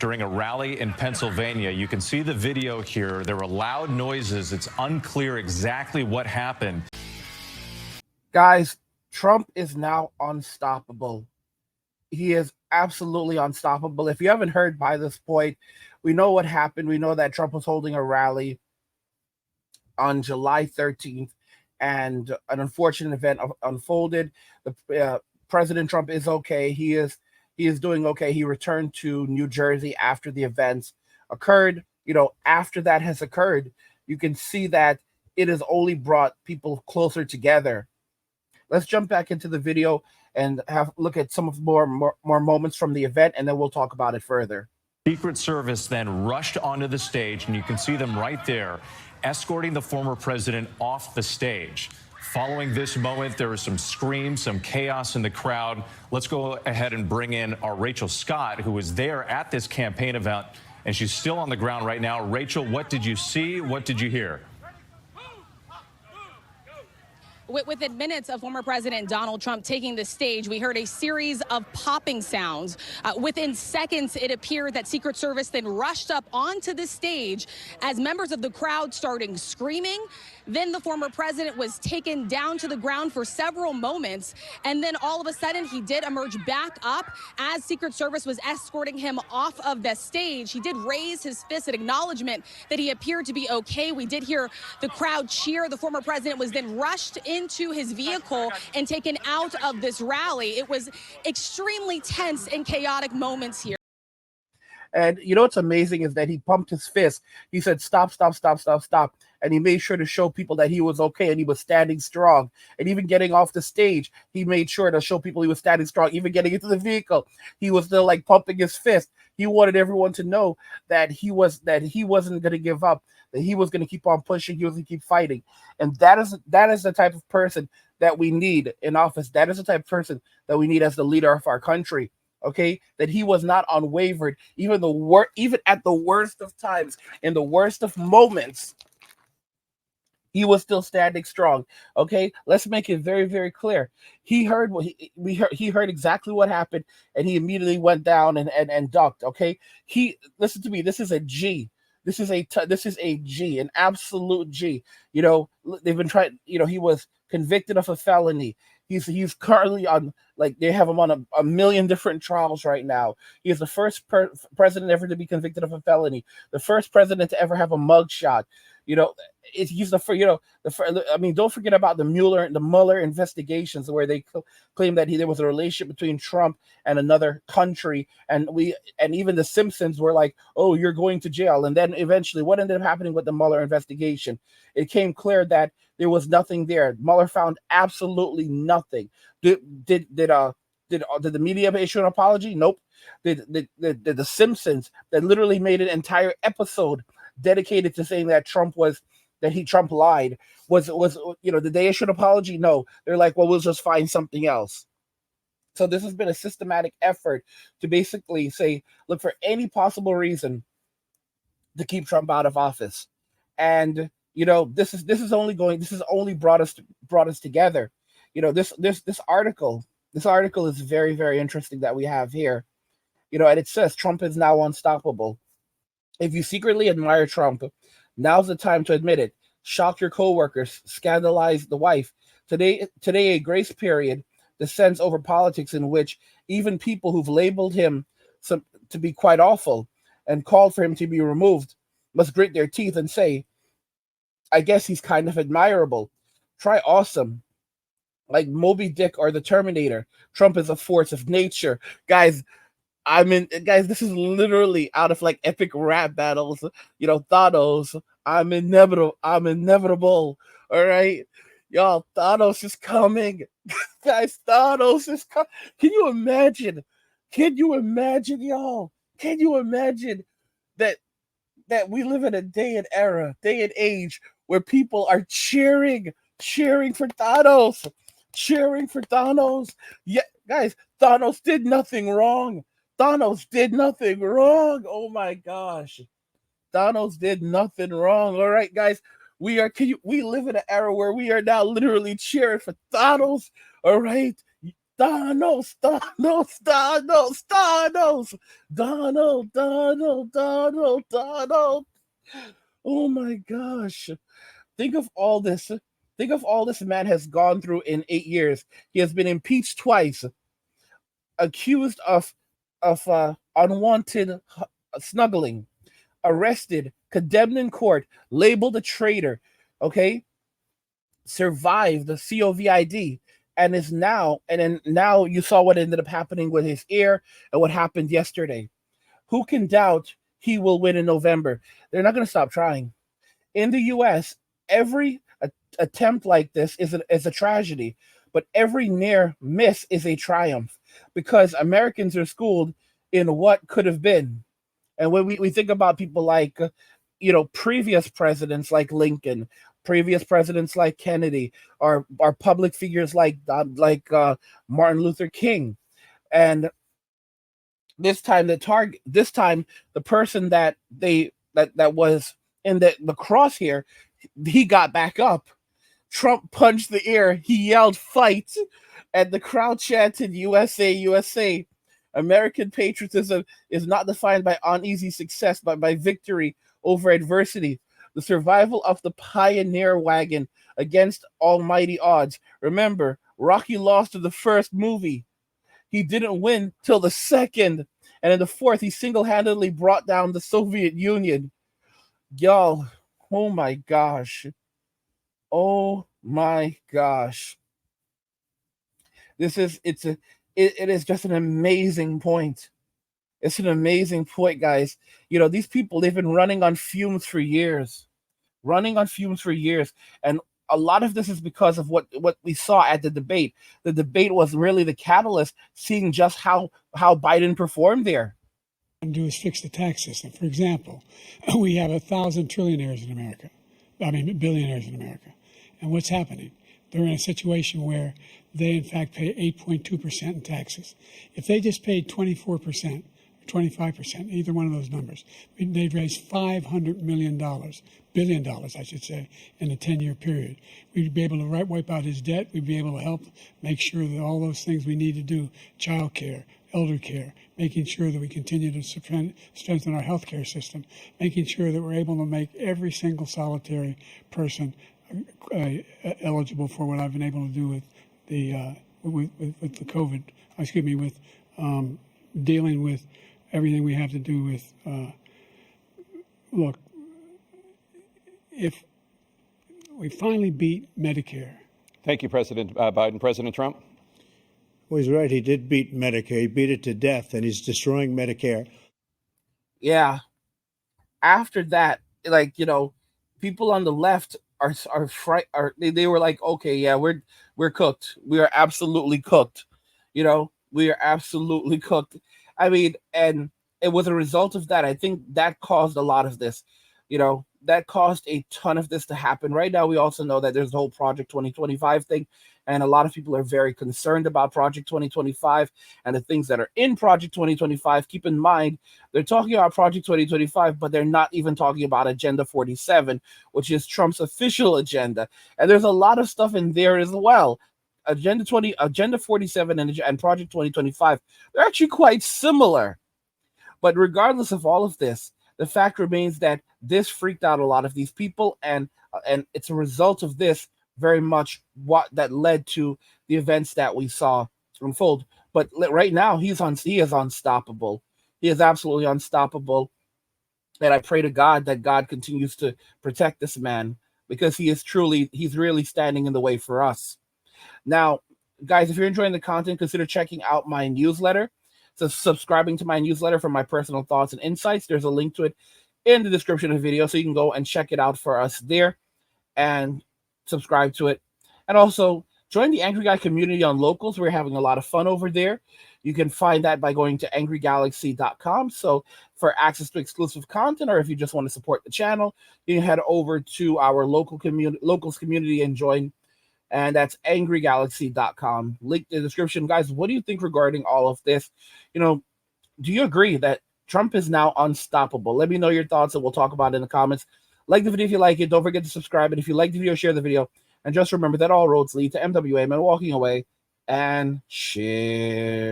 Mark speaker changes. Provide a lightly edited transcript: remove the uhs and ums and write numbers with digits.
Speaker 1: during a rally in Pennsylvania. You can see the video here. There were loud noises. It's unclear exactly what happened.
Speaker 2: Guys, Trump is now unstoppable. He is absolutely unstoppable. If you haven't heard by this point, we know what happened. We know that Trump was holding a rally on July 13th, and an unfortunate event unfolded. President Trump is okay. He is doing okay. He returned to New Jersey after the events occurred. After that has occurred, you can see that it has only brought people closer together. Let's jump back into the video and have look at some of more moments from the event, and then we'll talk about it further.
Speaker 1: Secret Service then rushed onto the stage, and you can see them right there, escorting the former president off the stage. Following this moment, there was some screams, some chaos in the crowd. Let's go ahead and bring in our Rachel Scott, who was there at this campaign event, and she's still on the ground right now. Rachel, what did you see? What did you hear?
Speaker 3: Within minutes of former President Donald Trump taking the stage, we heard a series of popping sounds. Within seconds, it appeared that Secret Service then rushed up onto the stage as members of the crowd started screaming. Then the former president was taken down to the ground for several moments. And then all of a sudden, he did emerge back up as Secret Service was escorting him off of the stage. He did raise his fist in acknowledgement that he appeared to be okay. We did hear the crowd cheer. The former president was then rushed into his vehicle and taken out of this rally. It was extremely tense and chaotic moments here.
Speaker 2: And what's amazing is that he pumped his fist. He said, "Stop, stop, stop, stop, stop." And he made sure to show people that he was okay and he was standing strong. And even getting off the stage, he made sure to show people he was standing strong. Even getting into the vehicle, he was still pumping his fist. He wanted everyone to know that he wasn't going to give up, that he was going to keep on pushing, he was going to keep fighting. And that is the type of person that we need in office. That is the type of person that we need as the leader of our country. Okay, that he was not unwavered, even at the worst of times, in the worst of moments, he was still standing strong. Okay, let's make it very, very clear. He heard he heard exactly what happened, and he immediately went down and ducked. Okay, listen to me. This is a G. This is a G, an absolute G. They've been trying. He was convicted of a felony. He's currently on, they have him on a million different trials right now. He is the first president ever to be convicted of a felony, the first president to ever have a mugshot. He's the first. Don't forget about the Mueller investigations, where they claim that there was a relationship between Trump and another country, and even the Simpsons were like, "Oh, you're going to jail." And then eventually, what ended up happening with the Mueller investigation? It came clear that there was nothing there. Mueller found absolutely nothing. Did the media issue an apology? Nope. Did the Simpsons, that literally made an entire episode dedicated to saying that Trump lied, did they issue an apology? No. They're like, well, we'll just find something else. So this has been a systematic effort to basically say, look for any possible reason to keep Trump out of office. And this has only brought us together. This article is very, very interesting that we have here. And it says Trump is now unstoppable. If you secretly admire Trump, now's the time to admit it. Shock your coworkers, scandalize the wife. Today a grace period descends over politics in which even people who've labeled him to be quite awful and called for him to be removed must grit their teeth and say, I guess he's kind of admirable. Try awesome. Like Moby Dick or the Terminator. Trump is a force of nature. Guys, this is literally out of epic rap battles. Thanos, I'm inevitable. All right. Y'all, Thanos is coming. Guys, Thanos is coming. Can you imagine, y'all? Can you imagine that we live in a day and age where people are cheering for Thanos. Yeah, guys, Thanos did nothing wrong. Oh my gosh. Thanos did nothing wrong. All right, guys. We live in an era where we are now literally cheering for Thanos. All right. Thanos, Thanos, Thanos, Thanos, Donald, Donald, Donald, Donald. Oh my gosh. Think of all this. Think of all this man has gone through in 8 years. He has been impeached twice, accused of unwanted snuggling, arrested, condemned in court, labeled a traitor, okay? Survived the COVID, and is now, and then now you saw what ended up happening with his ear and what happened yesterday. Who can doubt he will win in November? They're not going to stop trying. In the US, every attempt like this is a tragedy, but every near miss is a triumph because Americans are schooled in what could have been. And when we think about people like, previous presidents like Lincoln, previous presidents like Kennedy, or public figures like Martin Luther King, and this time the person that was in the crosshair, he got back up. Trump punched the air. He yelled, "Fight!" And the crowd chanted, "USA, USA." American patriotism is not defined by uneasy success, but by victory over adversity. The survival of the pioneer wagon against almighty odds. Remember, Rocky lost to the first movie. He didn't win till the second. And in the fourth, he single-handedly brought down the Soviet Union. Y'all, oh my gosh. Oh my gosh. It is just an amazing point. It's an amazing point, guys. These people, they've been running on fumes for years. And a lot of this is because of what we saw at the debate. The debate was really the catalyst, seeing just how Biden performed there.
Speaker 4: Do is fix the tax system. For example, we have 1,000 trillionaires in America. Billionaires in America. And what's happening? They're in a situation where they, in fact, pay 8.2% in taxes. If they just paid 24%, 25%, either one of those numbers, they'd raise $500 million, billion dollars, I should say, in a 10-year period. We'd be able to wipe out his debt. We'd be able to help make sure that all those things we need to do, child care, elder care, making sure that we continue to strengthen our healthcare system, making sure that we're able to make every single solitary person eligible for what I've been able to do with the COVID. With dealing with everything we have to do with. Look, if we finally beat Medicare.
Speaker 5: Thank you, President Biden. President Trump?
Speaker 6: Well, he's right. He did beat Medicare. He beat it to death, and he's destroying Medicare.
Speaker 2: Yeah. After that, people on the left they were like, okay, yeah, we're cooked. We are absolutely cooked. We are absolutely cooked. I mean, and it was a result of that. I think that caused a lot of this. That caused a ton of this to happen. Right now, we also know that there's the whole Project 2025 thing, and a lot of people are very concerned about Project 2025 and the things that are in Project 2025. Keep in mind, they're talking about Project 2025, but they're not even talking about Agenda 47, which is Trump's official agenda. And there's a lot of stuff in there as well. Agenda 47 and Project 2025, they're actually quite similar. But regardless of all of this, the fact remains that this freaked out a lot of these people, and it's a result of this very much what that led to the events that we saw unfold. But right now, he is unstoppable. He is absolutely unstoppable. And I pray to God that God continues to protect this man, because he's really standing in the way for us. Now, guys, if you're enjoying the content, consider checking out my newsletter. So subscribing to my newsletter for my personal thoughts and insights. There's a link to it in the description of the video, so you can go and check it out for us there and subscribe to it. And also join the Angry Guy community on Locals. We're having a lot of fun over there. You can find that by going to angrygalaxy.com. So for access to exclusive content, or if you just want to support the channel, you can head over to our Locals community and join. And that's angrygalaxy.com. Link in the description. Guys, what do you think regarding all of this? Do you agree that Trump is now unstoppable? Let me know your thoughts, and we'll talk about it in the comments. Like the video if you like it. Don't forget to subscribe. And if you like the video, share the video. And just remember that all roads lead to MWA, man, walking away. and share.